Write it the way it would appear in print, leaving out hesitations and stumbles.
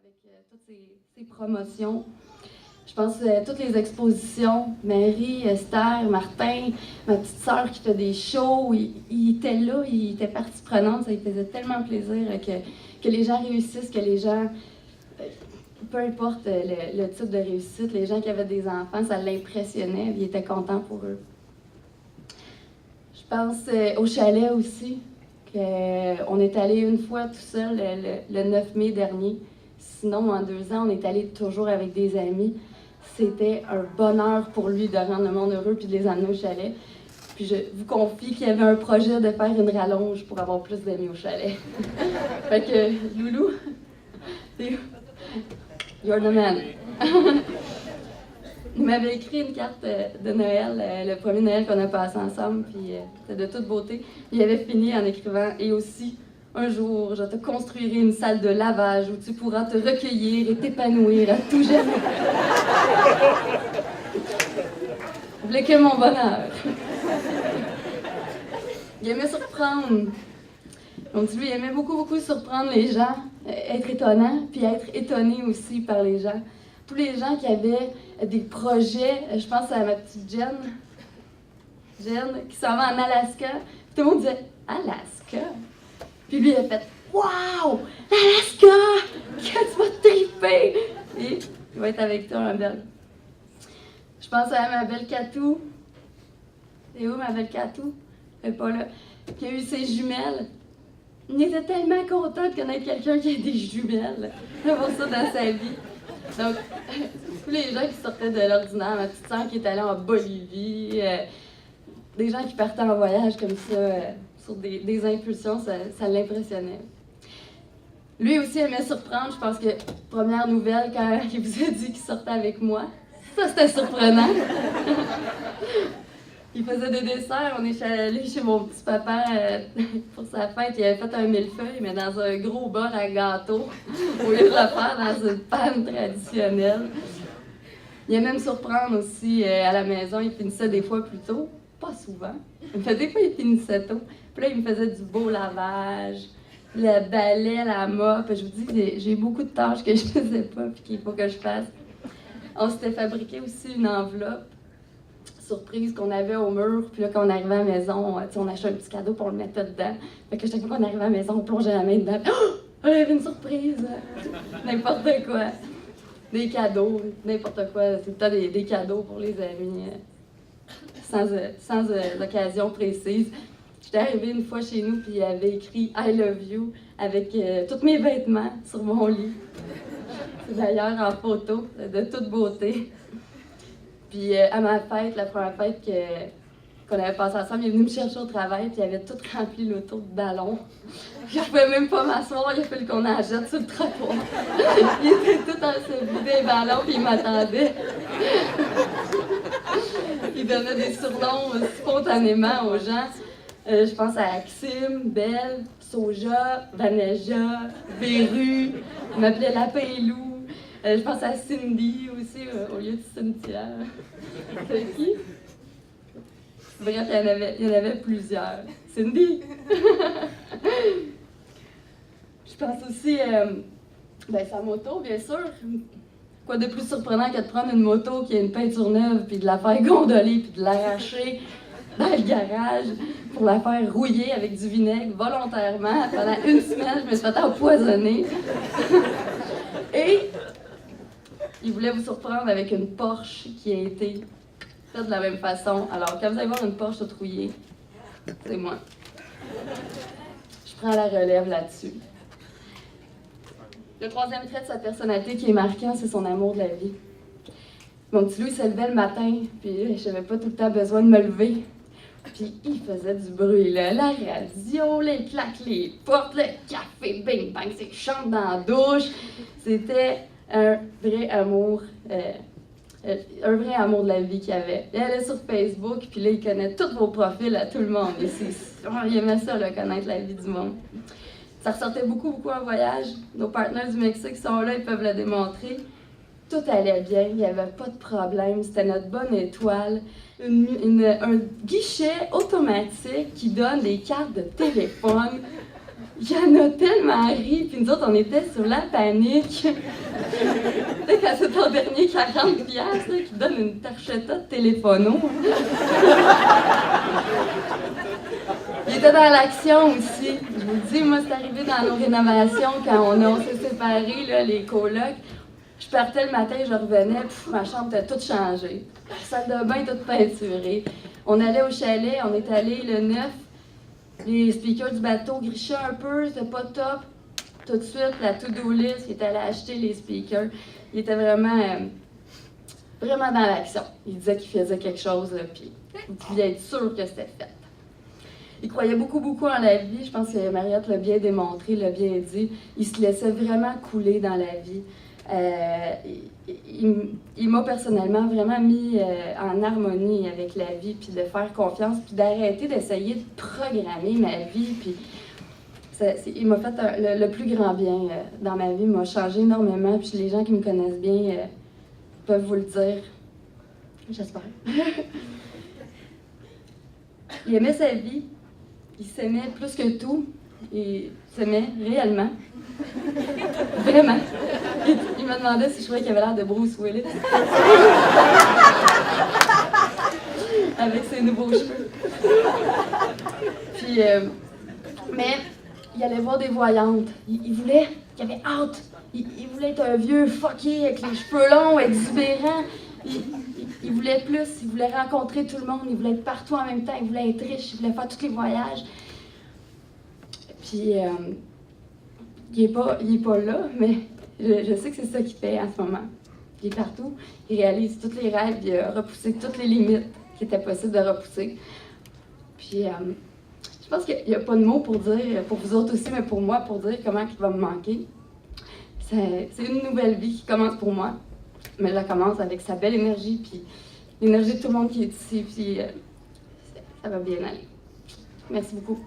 avec toutes ces promotions. Je pense toutes les expositions, Marie, Esther, Martin, ma petite sœur qui fait des shows, ils étaient là, ils étaient partie prenante, ça lui faisait tellement plaisir que les gens réussissent, que les gens, peu importe le type de réussite, les gens qui avaient des enfants, ça l'impressionnait, ils étaient contents pour eux. Je pense au chalet aussi, qu'on est allé une fois tout seul le 9 mai dernier. Sinon, en 2 ans, on est allé toujours avec des amis. C'était un bonheur pour lui de rendre le monde heureux puis de les amener au chalet. Puis je vous confie qu'il y avait un projet de faire une rallonge pour avoir plus d'amis au chalet. Fait que, Loulou, you're the man. Il m'avait écrit une carte de Noël, le premier Noël qu'on a passé ensemble, puis c'était de toute beauté. Il avait fini en écrivant « Et aussi, un jour, je te construirai une salle de lavage où tu pourras te recueillir et t'épanouir à tout jamais. » Il voulait que mon bonheur. Il aimait surprendre. Donc, lui, il aimait beaucoup surprendre les gens, être étonnant, puis être étonné aussi par les gens. Tous les gens qui avaient des projets, je pense à ma petite Jen, qui s'en va en Alaska. Tout le monde disait « Alaska? » Puis lui, il a fait « Wow! L'Alaska! Que tu vas triper! » Et il va être avec toi, ma belle. Je pense à ma belle Catou. C'est où, ma belle Catou? Elle n'est pas là. Qui a eu ses jumelles. Il était tellement content de connaître quelqu'un qui a des jumelles. D'avoir ça dans sa vie. Donc, tous les gens qui sortaient de l'ordinaire, ma petite sœur qui est allée en Bolivie, des gens qui partaient en voyage comme ça, sur des impulsions, ça l'impressionnait. Lui aussi aimait surprendre, je pense que première nouvelle, quand il vous a dit qu'il sortait avec moi, ça c'était surprenant. Il faisait des desserts, on est allé chez mon petit papa pour sa fête, il avait fait un millefeuille, mais dans un gros bol à gâteau, au lieu de le faire dans une panne traditionnelle. Il aimait me surprendre aussi à la maison, il finissait des fois plus tôt, pas souvent, mais des fois il finissait tôt. Puis là, il me faisait du beau lavage, le balai, la mop. Je vous dis, j'ai beaucoup de tâches que je faisais pas puis qu'il faut que je fasse. On s'était fabriqué aussi une enveloppe surprise qu'on avait au mur, puis là, quand on arrivait à la maison, on achetait un petit cadeau pour le mettre dedans. Fait que chaque fois qu'on arrivait à la maison, on plongeait la main dedans. Oh! On avait une surprise! N'importe quoi. Des cadeaux, n'importe quoi. C'est tout le temps des cadeaux pour les amis, sans occasion précise. J'étais arrivée une fois chez nous, puis il avait écrit « I love you » avec tous mes vêtements sur mon lit. C'est d'ailleurs en photo, de toute beauté. Puis à ma fête, la première fête qu'on avait passée ensemble, il est venu me chercher au travail, puis il avait tout rempli l'auto de ballons. Puis je pouvais même pas m'asseoir, il a fallu qu'on en jette sur le trottoir. Il était tout en se vider les ballons, puis il m'attendait. Il donnait des surnoms spontanément aux gens. Je pense à Axime, Belle, Soja, Vaneja, Véru, il m'appelait Lapin et Loup. Je pense à Cindy aussi, au lieu de Cynthia. C'est qui? Bref, il y en avait plusieurs. Cindy! Je pense aussi sa moto, bien sûr. Quoi de plus surprenant que de prendre une moto qui a une peinture neuve, puis de la faire gondoler, puis de l'arracher dans le garage pour la faire rouiller avec du vinaigre volontairement. Pendant 1 semaine, je me suis fait empoisonner. Et il voulait vous surprendre avec une Porsche qui a été faite de la même façon. Alors, quand vous allez voir une Porsche toute rouillée, c'est moi. Je prends la relève là-dessus. Le 3e trait de sa personnalité qui est marquant, c'est son amour de la vie. Mon petit Louis se levait le matin, puis je n'avais pas tout le temps besoin de me lever. Puis il faisait du bruit, là. La radio, les claques, les portes, le café, bing bang, c'est chante dans la douche. C'était un vrai amour de la vie qu'il avait. Il allait sur Facebook, puis là, il connaît tous vos profils à tout le monde. Il aimait ça, là, connaître la vie du monde. Ça ressortait beaucoup en voyage. Nos partenaires du Mexique sont là, ils peuvent le démontrer. Tout allait bien, il n'y avait pas de problème, c'était notre bonne étoile. Un guichet automatique qui donne des cartes de téléphone. Il y en a tellement ri, puis nous autres, on était sur la panique. Tu sais, quand c'est ton dernier 40$ qui te donne une tarchetta de téléphono. Il était dans l'action aussi. Je vous le dis, moi, c'est arrivé dans nos rénovations, quand on s'est séparés, là, les colocs. Je partais le matin, je revenais, puis ma chambre était toute changée. La salle de bain toute peinturée. On allait au chalet, on est allé le 9. Les speakers du bateau grichaient un peu, c'était pas top. Tout de suite, la to-do list, il était allé acheter les speakers. Il était vraiment dans l'action. Il disait qu'il faisait quelque chose, là, puis il voulait être sûr que c'était fait. Il croyait beaucoup en la vie. Je pense que Mariette l'a bien démontré, l'a bien dit. Il se laissait vraiment couler dans la vie. Il m'a personnellement vraiment mis en harmonie avec la vie, puis de faire confiance, puis d'arrêter d'essayer de programmer ma vie. Puis il m'a fait le plus grand bien dans ma vie, il m'a changé énormément, puis les gens qui me connaissent bien peuvent vous le dire. J'espère. Il aimait sa vie, il s'aimait plus que tout, il s'aimait réellement. Vraiment. Il m'a demandé si je trouvais qu'il avait l'air de Bruce Willis. Avec ses nouveaux cheveux. Puis, mais il allait voir des voyantes. Il avait hâte. Il voulait être un vieux fucké avec les cheveux longs, exubérants. Il voulait plus, il voulait rencontrer tout le monde, il voulait être partout en même temps, il voulait être riche, il voulait faire tous les voyages. Puis, il est pas là, mais je sais que c'est ça qu'il fait en ce moment. Il est partout, il réalise tous les rêves, il a repoussé toutes les limites qui étaient possibles de repousser. Puis, je pense qu'il n'y a pas de mots pour dire, pour vous autres aussi, mais pour moi, pour dire comment il va me manquer. C'est une nouvelle vie qui commence pour moi, mais elle commence avec sa belle énergie, puis l'énergie de tout le monde qui est ici, puis ça va bien aller. Merci beaucoup.